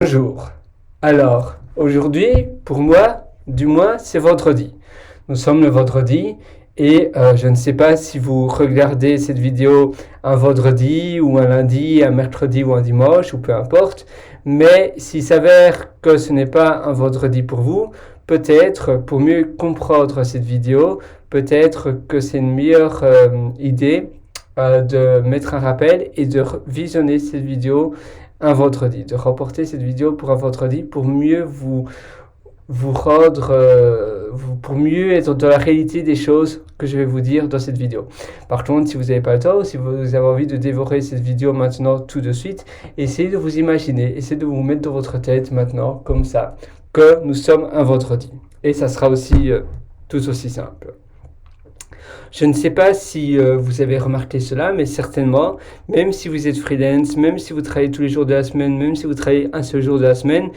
Bonjour. Alors, aujourd'hui, pour moi, du moins, c'est vendredi. Nous sommes le vendredi et je ne sais pas si vous regardez cette vidéo un vendredi ou un lundi, un mercredi ou un dimanche ou peu importe, mais s'il s'avère que ce n'est pas un vendredi pour vous, peut-être pour mieux comprendre cette vidéo, peut-être que c'est une meilleure idée de mettre un rappel et de visionner cette vidéo un vendredi, de remporter cette vidéo pour un vendredi pour mieux vous rendre, pour mieux être dans la réalité des choses que je vais vous dire dans cette vidéo. Par contre, si vous n'avez pas le temps, si vous avez envie de dévorer cette vidéo maintenant tout de suite, essayez de vous imaginer, essayez de vous mettre dans votre tête maintenant, comme ça, que nous sommes un vendredi. Et ça sera aussi tout aussi simple. Je ne sais pas si vous avez remarqué cela, mais certainement, même si vous êtes freelance, même si vous travaillez tous les jours de la semaine, même si vous travaillez un seul jour de la semaine,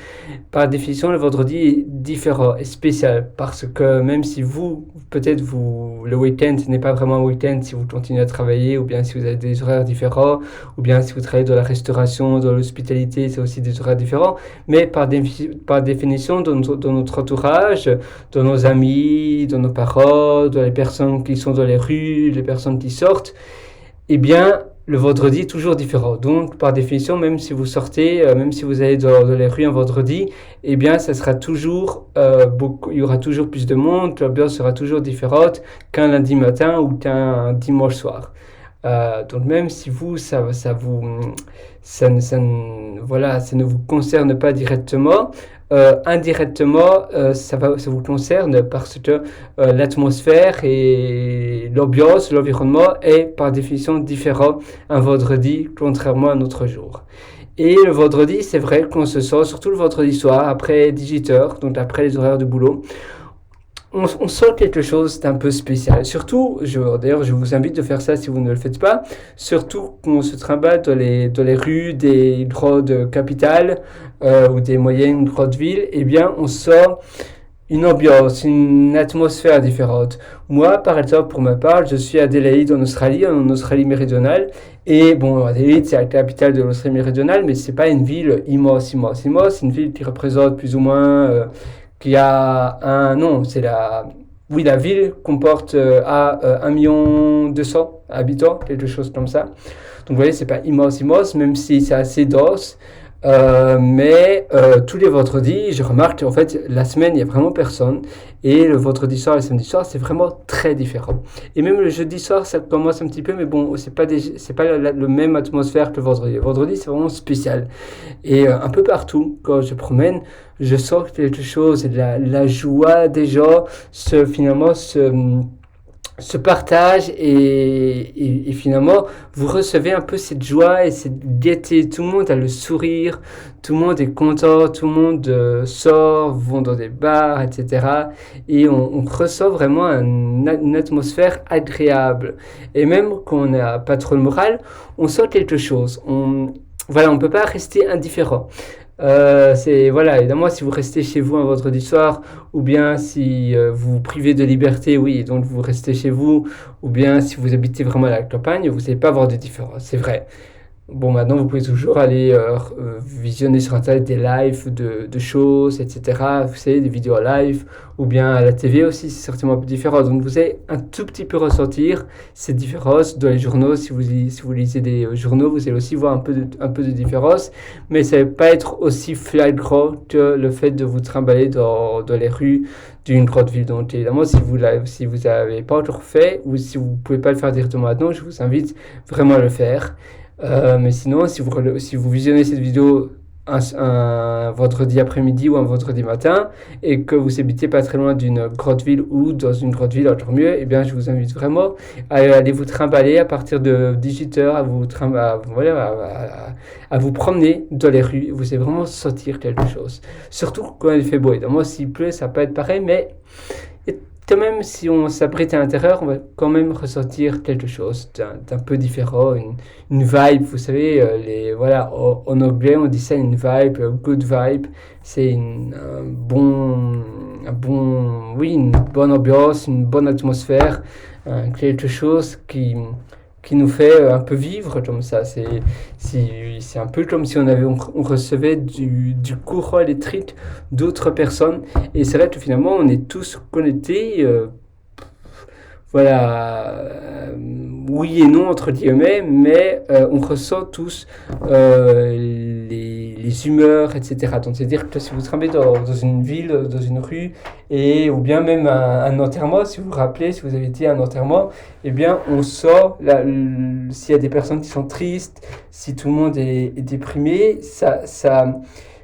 par définition, le vendredi est différent et spécial parce que même si peut-être le week-end n'est pas vraiment un week-end si vous continuez à travailler ou bien si vous avez des horaires différents ou bien si vous travaillez dans la restauration, dans l'hospitalité, c'est aussi des horaires différents, mais par définition, dans notre entourage, dans nos amis, dans nos parents, dans les personnes qui sont dans les rues, les personnes qui sortent, eh bien, le vendredi est toujours différent. Donc, par définition, même si vous sortez, même si vous allez dans les rues un vendredi, eh bien, ça sera toujours il y aura toujours plus de monde, l'ambiance sera toujours différente qu'un lundi matin ou qu'un dimanche soir. Donc même si ça ne vous concerne pas directement, indirectement, ça vous concerne parce que l'atmosphère et l'ambiance, l'environnement est par définition différent un vendredi contrairement à un autre jour. Et le vendredi, c'est vrai qu'on se sent, surtout le vendredi soir, après 18h, donc après les horaires de boulot, on sent quelque chose d'un peu spécial. Surtout, d'ailleurs, je vous invite de faire ça si vous ne le faites pas, surtout qu'on se trimballe dans les rues des grandes capitales ou des moyennes grandes villes, eh bien, on sent une ambiance, une atmosphère différente. Moi, par exemple, pour ma part, je suis à Adélaïde en Australie méridionale. Et bon, Adélaïde, c'est la capitale de l'Australie méridionale, mais c'est pas une ville immense. C'est une ville qui représente plus ou moins qui a un nom, oui, la ville comporte à 1,2 million habitants, quelque chose comme ça. Donc vous voyez, c'est pas immense, même si c'est assez dense. Mais tous les vendredis, je remarque qu'en fait, la semaine, il n'y a vraiment personne. Et le vendredi soir et le samedi soir, c'est vraiment très différent. Et même le jeudi soir, ça commence un petit peu, mais bon, c'est pas la même atmosphère que le vendredi. Le vendredi, c'est vraiment spécial. Et un peu partout, quand je promène, je sens quelque chose, et la joie des gens se partage et finalement vous recevez un peu cette joie et cette gaieté. Tout le monde a le sourire, tout le monde est content, tout le monde sort, vont dans des bars, etc. Et on ressent vraiment une atmosphère agréable. Et même quand on n'a pas trop le moral, on sent quelque chose. Voilà, on ne peut pas rester indifférent. Évidemment, si vous restez chez vous un vendredi soir, ou bien si vous vous privez de liberté, oui, donc vous restez chez vous, ou bien si vous habitez vraiment à la campagne, vous n'allez pas voir de différence, c'est vrai. Bon, maintenant, vous pouvez toujours aller visionner sur Internet des lives de choses, etc. Vous savez, des vidéos live, ou bien à la TV aussi, c'est certainement un peu différent. Donc, vous allez un tout petit peu ressentir cette différence dans les journaux. Si vous lisez des journaux, vous allez aussi voir un peu de différence. Mais ça ne va pas être aussi flagrant que le fait de vous trimballer dans les rues d'une grande ville. Donc, évidemment, si vous n'avez pas encore fait, ou si vous ne pouvez pas le faire directement maintenant, je vous invite vraiment à le faire. Mais sinon, si vous visionnez cette vidéo un vendredi après-midi ou un vendredi matin et que vous habitez pas très loin d'une grande ville ou dans une grande ville, encore mieux, eh bien, je vous invite vraiment à aller vous trimballer à partir de 18h, à vous promener dans les rues. Vous allez vraiment sentir quelque chose. Surtout quand il fait beau. Évidemment, s'il pleut, ça peut être pareil, mais quand même, si on s'abrite à l'intérieur, on va quand même ressentir quelque chose d'un peu différent, une vibe. Vous savez, en anglais, on dit ça une vibe, a good vibe. C'est une bonne ambiance, une bonne atmosphère, quelque chose qui nous fait un peu vivre comme ça. C'est un peu comme si on recevait du courant électrique d'autres personnes. Et c'est vrai que finalement, on est tous connectés. Voilà, oui et non entre guillemets, mais on ressent tous les humeurs, etc. Donc c'est-à-dire que si vous travaillez dans une ville, dans une rue, ou bien même un enterrement, si vous vous rappelez, si vous avez été à un enterrement, eh bien on sort, s'il y a des personnes qui sont tristes, si tout le monde est déprimé,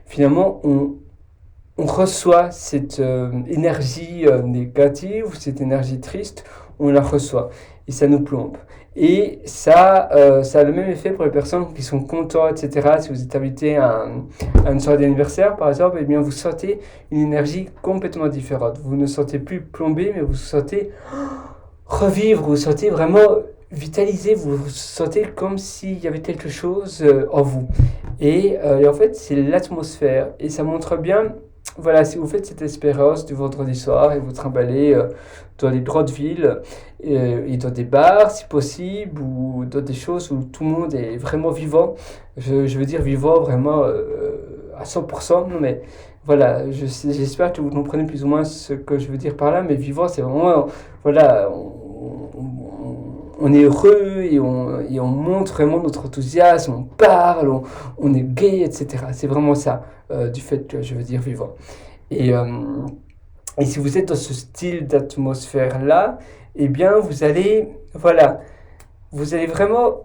finalement on reçoit cette énergie négative, cette énergie triste, on la reçoit et ça nous plombe. Et ça a le même effet pour les personnes qui sont contentes, etc. Si vous êtes invité à une soirée d'anniversaire, par exemple, eh bien vous sentez une énergie complètement différente. Vous ne sentez plus plombé, mais vous sentez revivre, vous sentez vraiment vitalisé, vous sentez comme s'il y avait quelque chose en vous. Et en fait, c'est l'atmosphère. Et ça montre bien, voilà, si vous faites cette expérience du vendredi soir et vous trimballez dans les grandes villes et dans des bars, si possible, ou dans des choses où tout le monde est vraiment vivant, je veux dire vivant vraiment à 100%, non mais voilà, j'espère que vous comprenez plus ou moins ce que je veux dire par là, mais vivant, c'est vraiment, voilà, on est heureux et on montre vraiment notre enthousiasme, on parle, on est gai, etc. C'est vraiment ça, du fait que je veux dire vivant. Et, euh, et si vous êtes dans ce style d'atmosphère-là, eh bien, voilà, vous allez vraiment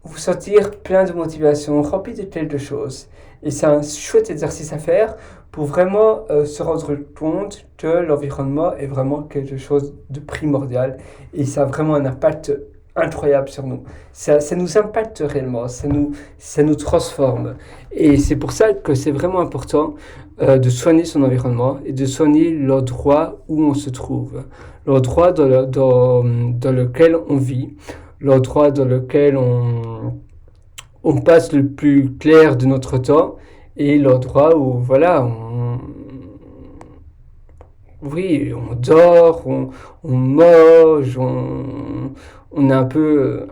vous sentir plein de motivation, rempli de quelque chose. Et c'est un chouette exercice à faire pour vraiment se rendre compte que l'environnement est vraiment quelque chose de primordial et ça a vraiment un impact incroyable sur nous. Ça nous impacte réellement, ça nous transforme. Et c'est pour ça que c'est vraiment important de soigner son environnement et de soigner l'endroit où on se trouve, l'endroit dans lequel on vit, l'endroit dans lequel on passe le plus clair de notre temps et l'endroit où voilà oui, on dort, on mange, on a un peu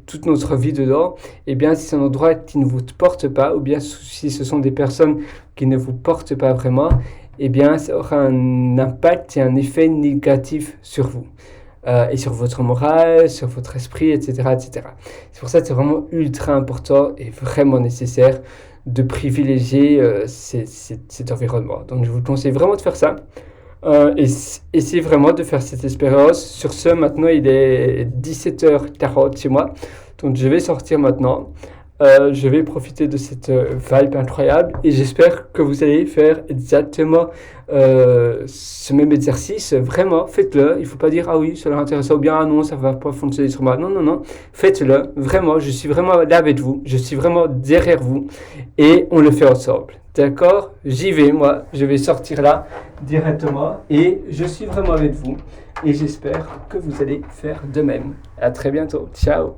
toute notre vie dedans, et bien si c'est un endroit qui ne vous porte pas, ou bien si ce sont des personnes qui ne vous portent pas vraiment, et bien ça aura un impact et un effet négatif sur vous. Et sur votre morale, sur votre esprit, etc., etc. C'est pour ça que c'est vraiment ultra important et vraiment nécessaire de privilégier cet environnement. Donc je vous conseille vraiment de faire ça. Essayez vraiment de faire cette expérience. Sur ce, maintenant il est 17h40 chez moi. Donc je vais sortir maintenant. Je vais profiter de cette vibe incroyable et j'espère que vous allez faire exactement ce même exercice. Vraiment, faites-le. Il ne faut pas dire ah oui, ça leur intéresse ou bien ah non, ça ne va pas fonctionner sur moi. Non, non, non. Faites-le. Vraiment, je suis vraiment là avec vous. Je suis vraiment derrière vous et on le fait ensemble. D'accord? J'y vais, moi. Je vais sortir là directement et je suis vraiment avec vous et j'espère que vous allez faire de même. À très bientôt. Ciao!